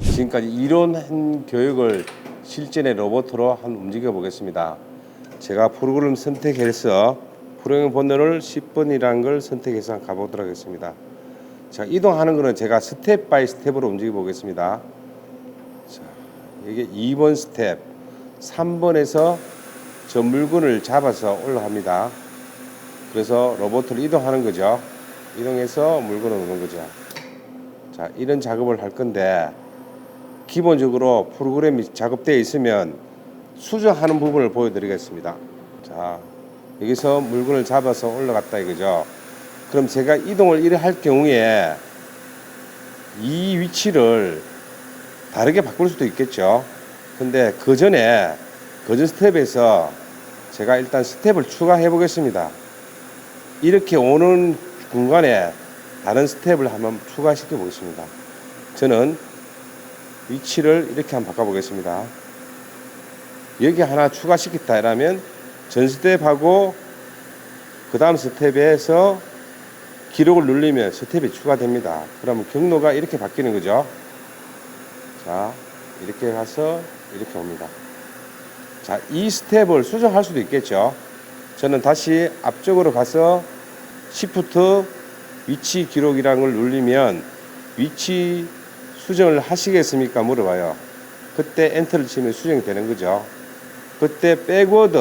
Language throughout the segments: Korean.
지금까지 이론 교육을 실전의 로봇으로 한번 움직여 보겠습니다. 제가 프로그램 선택해서 프로그램 번호를 10번이라는 걸 선택해서 가보도록 하겠습니다. 자, 이동하는 거는 제가 스텝 바이 스텝으로 움직여 보겠습니다. 자, 이게 2번 스텝, 3번에서 저 물건을 잡아서 올라갑니다. 그래서 로봇을 이동하는 거죠. 이동해서 물건을 오는 거죠. 자, 이런 작업을 할 건데 기본적으로 프로그램이 작업되어 있으면 수정하는 부분을 보여드리겠습니다. 자, 여기서 물건을 잡아서 올라갔다 이거죠. 그럼 제가 이동을 이래 할 경우에 이 위치를 다르게 바꿀 수도 있겠죠. 근데 그 전 스텝에서 제가 일단 스텝을 추가해 보겠습니다. 이렇게 오는 공간에 다른 스텝을 한번 추가시켜 보겠습니다. 저는 위치를 이렇게 한번 바꿔 보겠습니다. 여기 하나 추가시켰다 이러면 전 스텝하고 그 다음 스텝에서 기록을 누르면 스텝이 추가됩니다. 그러면 경로가 이렇게 바뀌는 거죠. 자, 이렇게 가서 이렇게 옵니다. 자, 이 스텝을 수정할 수도 있겠죠. 저는 다시 앞쪽으로 가서 Shift 위치 기록이라는 걸 누르면 위치 수정을 하시겠습니까? 물어봐요. 그때 엔터를 치면 수정이 되는 거죠. 그때 백워드,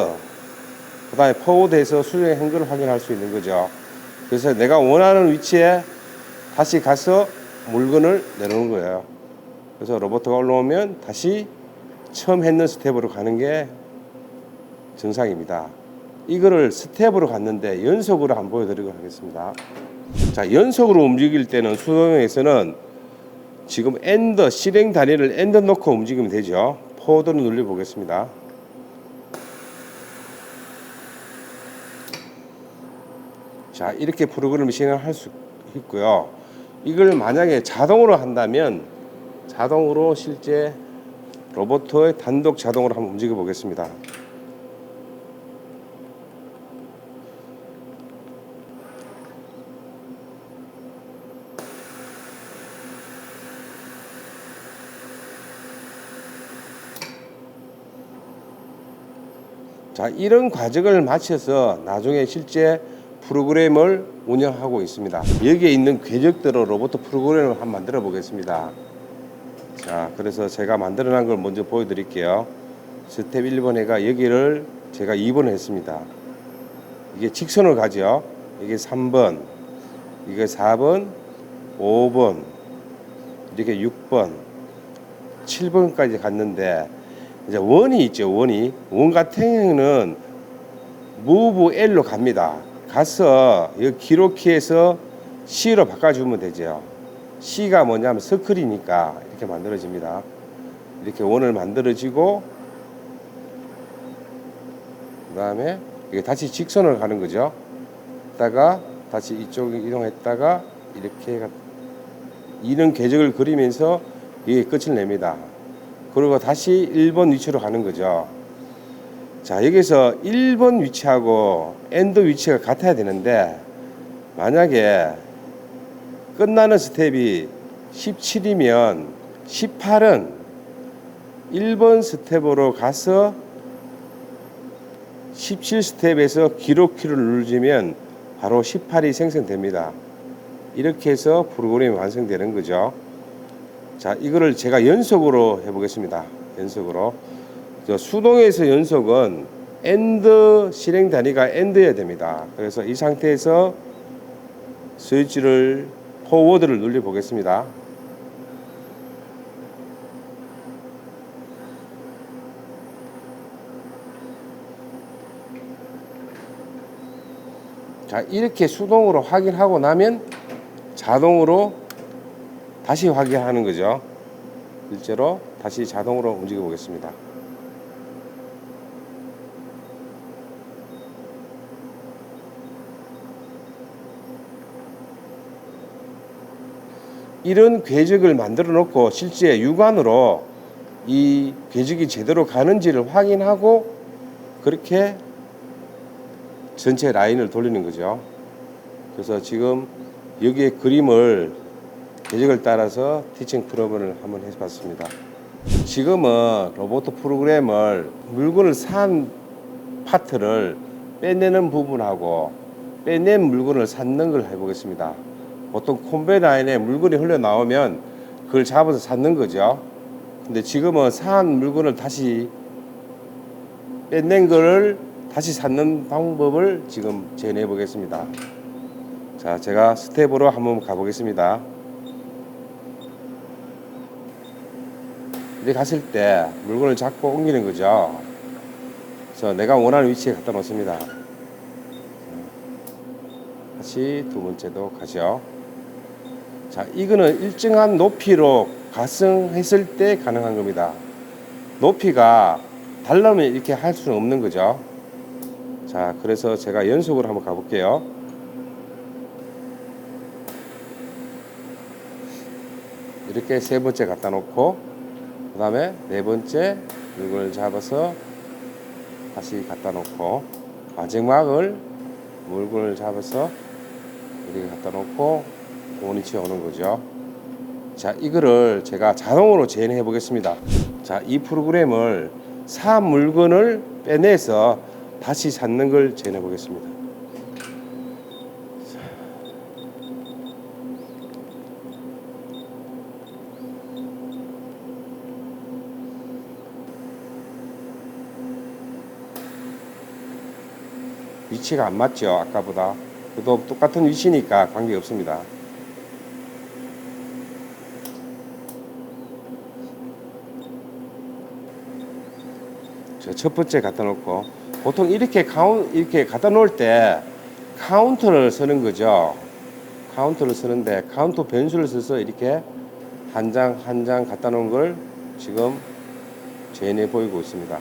그 다음에 포워드해서 수정한 걸 확인할 수 있는 거죠. 그래서 내가 원하는 위치에 다시 가서 물건을 내놓는 거예요. 그래서 로봇가 올라오면 다시 처음 했는 스텝으로 가는 게 정상입니다. 이거를 스텝으로 갔는데 연속으로 한번 보여드리도록 하겠습니다. 자, 연속으로 움직일 때는 수동에서는 지금 엔더 실행 단위를 엔더 놓고 움직이면 되죠. 포워드를 눌러 보겠습니다. 자, 이렇게 프로그램을 실행할 수 있고요. 이걸 만약에 자동으로 한다면 자동으로 실제 로봇의 단독 자동으로 한번 움직여 보겠습니다. 자, 이런 과정을 마쳐서 나중에 실제 프로그램을 운영하고 있습니다. 여기에 있는 궤적대로 로봇 프로그램을 한번 만들어 보겠습니다. 자, 그래서 제가 만들어 놓은 걸 먼저 보여드릴게요. 스텝 1번에가 여기를 제가 2번 했습니다. 이게 직선으로 가죠. 이게 3번, 이게 4번, 5번, 이렇게 6번, 7번까지 갔는데 이제 원이 있죠. 원 같은 경우는 move L로 갑니다. 가서 이 기록키에서 C로 바꿔주면 되죠. C가 뭐냐면 서클이니까 이렇게 만들어집니다. 이렇게 원을 만들어지고 그 다음에 이게 다시 직선으로 가는 거죠. 다가 다시 이쪽에 이동했다가 이렇게 이런 궤적을 그리면서 이게 끝을 냅니다. 그리고 다시 1번 위치로 가는 거죠. 자, 여기서 1번 위치하고 엔드 위치가 같아야 되는데 만약에 끝나는 스텝이 17이면 18은 1번 스텝으로 가서 17 스텝에서 기록키를 누르면 바로 18이 생성됩니다. 이렇게 해서 프로그램이 완성되는 거죠. 자, 이거를 제가 연속으로 해보겠습니다. 연속으로. 수동에서 연속은 엔드 실행 단위가 엔드여야 됩니다. 그래서 이 상태에서 스위치를 포워드를 눌러 보겠습니다. 자, 이렇게 수동으로 확인하고 나면 자동으로 다시 확인하는 거죠. 실제로 다시 자동으로 움직여 보겠습니다. 이런 궤적을 만들어 놓고 실제 육안으로 이 궤적이 제대로 가는지를 확인하고 그렇게 전체 라인을 돌리는 거죠. 그래서 지금 여기에 그림을 계획을 따라서 티칭 프로그램을 한번 해봤습니다. 지금은 로봇 프로그램을 물건을 산 파트를 빼내는 부분하고 빼낸 물건을 샀는 걸 해보겠습니다. 보통 콤베 라인에 물건이 흘러나오면 그걸 잡아서 샀는 거죠. 근데 지금은 산 물건을 다시 빼낸 거를 다시 샀는 방법을 지금 재현해 보겠습니다. 자, 제가 스텝으로 한번 가보겠습니다. 이렇게 갔을 때 물건을 잡고 옮기는 거죠. 그래서 내가 원하는 위치에 갖다 놓습니다. 다시 두 번째도 가죠. 자, 이거는 일정한 높이로 가성했을 때 가능한 겁니다. 높이가 다르면 이렇게 할 수는 없는 거죠. 자, 그래서 제가 연속으로 한번 가볼게요. 이렇게 세 번째 갖다 놓고 그 다음에 네 번째 물건을 잡아서 다시 갖다 놓고 마지막을 물건을 잡아서 이렇게 갖다 놓고 원위치에 오는 거죠. 자, 이거를 제가 자동으로 재현해 보겠습니다. 자, 이 프로그램을 산 물건을 빼내서 다시 찾는 걸 재현해 보겠습니다. 위치가 안 맞죠, 아까보다. 그래도 똑같은 위치니까 관계 없습니다. 첫 번째 갖다 놓고 보통 이렇게 이렇게 갖다 놓을 때 카운터를 쓰는 거죠. 카운터를 쓰는데 카운터 변수를 써서 이렇게 한 장 한 장 갖다 놓은 걸 지금 재현해 보이고 있습니다.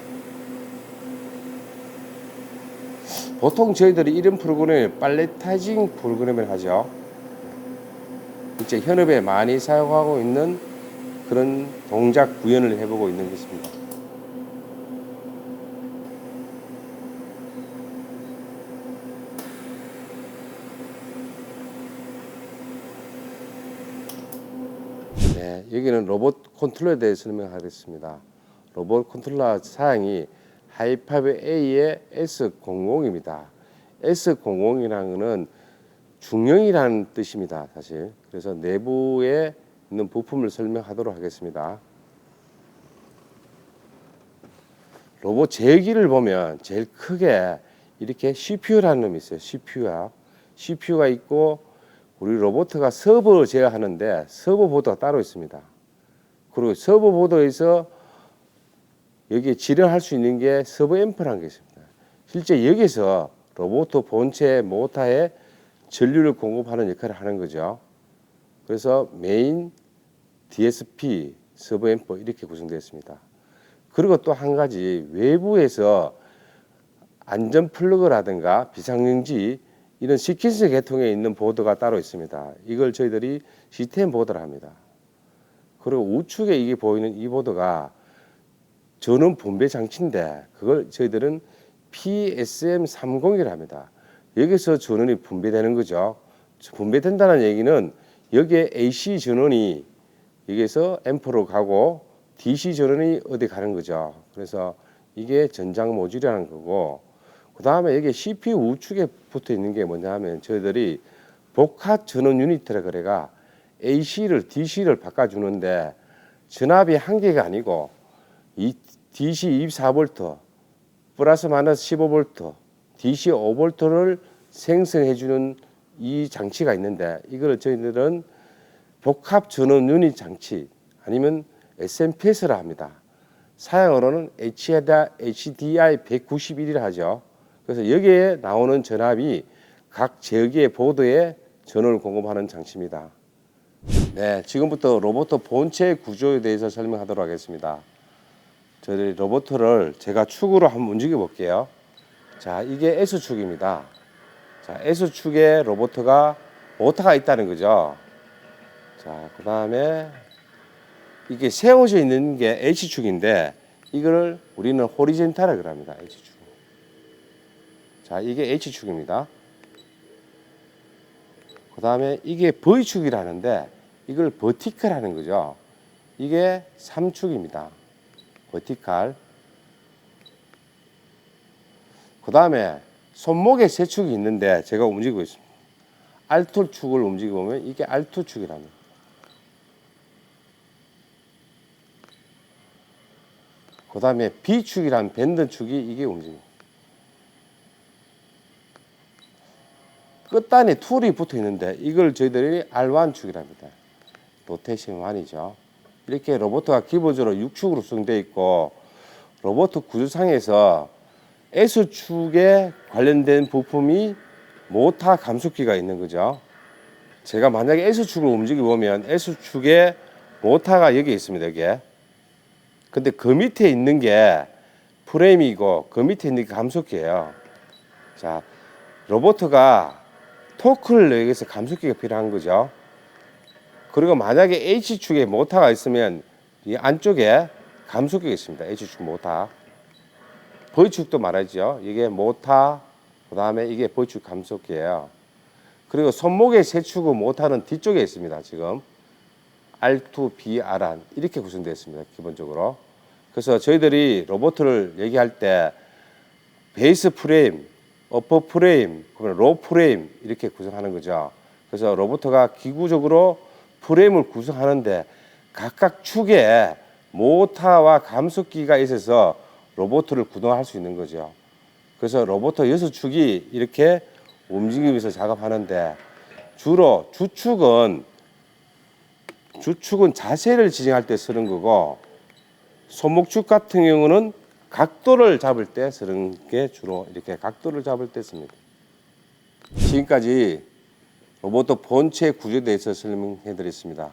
보통 저희들이 이런 프로그램을 팔레타이징 프로그램을 하죠. 이제 현업에 많이 사용하고 있는 그런 동작 구현을 해보고 있는 것입니다. 네, 여기는 로봇 컨트롤러에 대해 설명하겠습니다. 로봇 컨트롤러 사양이 하이파브 A의 S00입니다. S00이라는 것은 중형이라는 뜻입니다, 사실. 그래서 내부에 있는 부품을 설명하도록 하겠습니다. 로봇 제기를 보면 제일 크게 이렇게 CPU라는 놈이 있어요. CPU가 있고 우리 로봇가 서버 제어하는데 서버 보드가 따로 있습니다. 그리고 서버 보드에서 여기에 지령할 수 있는 게 서버 앰프라는 게 있습니다. 실제 여기서 로봇 본체 모터에 전류를 공급하는 역할을 하는 거죠. 그래서 메인, DSP, 서버 앰프 이렇게 구성되어 있습니다. 그리고 또 한 가지 외부에서 안전 플러그라든가 비상용지 이런 시퀀스 계통에 있는 보드가 따로 있습니다. 이걸 저희들이 시스템 보드라 합니다. 그리고 우측에 이게 보이는 이 보드가 전원 분배 장치인데 그걸 저희들은 PSM30이라 합니다. 여기서 전원이 분배되는 거죠. 분배된다는 얘기는 여기에 AC 전원이 여기에서 앰프로 가고 DC 전원이 어디 가는 거죠. 그래서 이게 전장 모듈이라는 거고, 그 다음에 여기 CPU 우측에 붙어 있는 게 뭐냐 하면 저희들이 복합 전원 유니트라 그래가 AC를 DC를 바꿔주는데 전압이 한 개가 아니고 이 DC 24V 플러스 마이너스 15V DC 5V를 생성해주는 이 장치가 있는데 이걸 저희들은 복합 전원 유닛 장치 아니면 SMPS라 합니다. 사양으로는 HDI 191이라 하죠. 그래서 여기에 나오는 전압이 각 제어기의 보드에 전원을 공급하는 장치입니다. 네, 지금부터 로봇 본체 구조에 대해서 설명하도록 하겠습니다. 저희들이 로봇을 제가 축으로 한번 움직여 볼게요. 자, 이게 S축입니다. 자, S축에 로봇가 모터가 있다는 거죠. 자, 그 다음에 이게 세워져 있는 게 H축인데 이거를 우리는 호리젠탈이라고 합니다. H축. 자, 이게 H축입니다. 그 다음에 이게 V축이라는데 이걸 버티컬 하는 거죠. 이게 3축입니다. 버티컬. 그 다음에 손목에 세 축이 있는데 제가 움직이고 있습니다. R2 축을 움직여 보면 이게 R2 축이랍니다. 그 다음에 B축이라는 밴드 축이 이게 움직입니다. 끝단에 툴이 붙어 있는데 이걸 저희들이 R1 축이랍니다. 로테이션 1이죠. 이렇게 로봇가 기본적으로 6축으로 구성되어 있고 로봇 구조상에서 S축에 관련된 부품이 모터 감속기가 있는 거죠. 제가 만약에 S축을 움직여 보면 S축에 모터가 여기 있습니다. 여기에. 근데 그 밑에 있는 게 프레임이고 그 밑에 있는 게 감속기예요. 자, 로봇가 토크를 여기서 감속기가 필요한 거죠. 그리고 만약에 H축에 모터가 있으면 이 안쪽에 감속기가 있습니다. H축 모터. V축도 말하죠. 이게 모터, 그 다음에 이게 V축 감속기예요. 그리고 손목의 세 축의 모터는 뒤쪽에 있습니다. 지금 R2, B, R1 이렇게 구성되어 있습니다. 기본적으로. 그래서 저희들이 로봇을 얘기할 때 베이스 프레임, 어퍼 프레임, 로 프레임 이렇게 구성하는 거죠. 그래서 로봇가 기구적으로 프레임을 구성하는데 각각 축에 모터와 감속기가 있어서 로봇을 구동할 수 있는 거죠. 그래서 로봇 6축이 이렇게 움직이면서 작업하는데 주로 주축은 자세를 지정할 때 쓰는 거고 손목축 같은 경우는 각도를 잡을 때 쓰는 게 주로 이렇게 각도를 잡을 때 씁니다. 지금까지 로봇 본체 구조에 대해서 설명해 드렸습니다.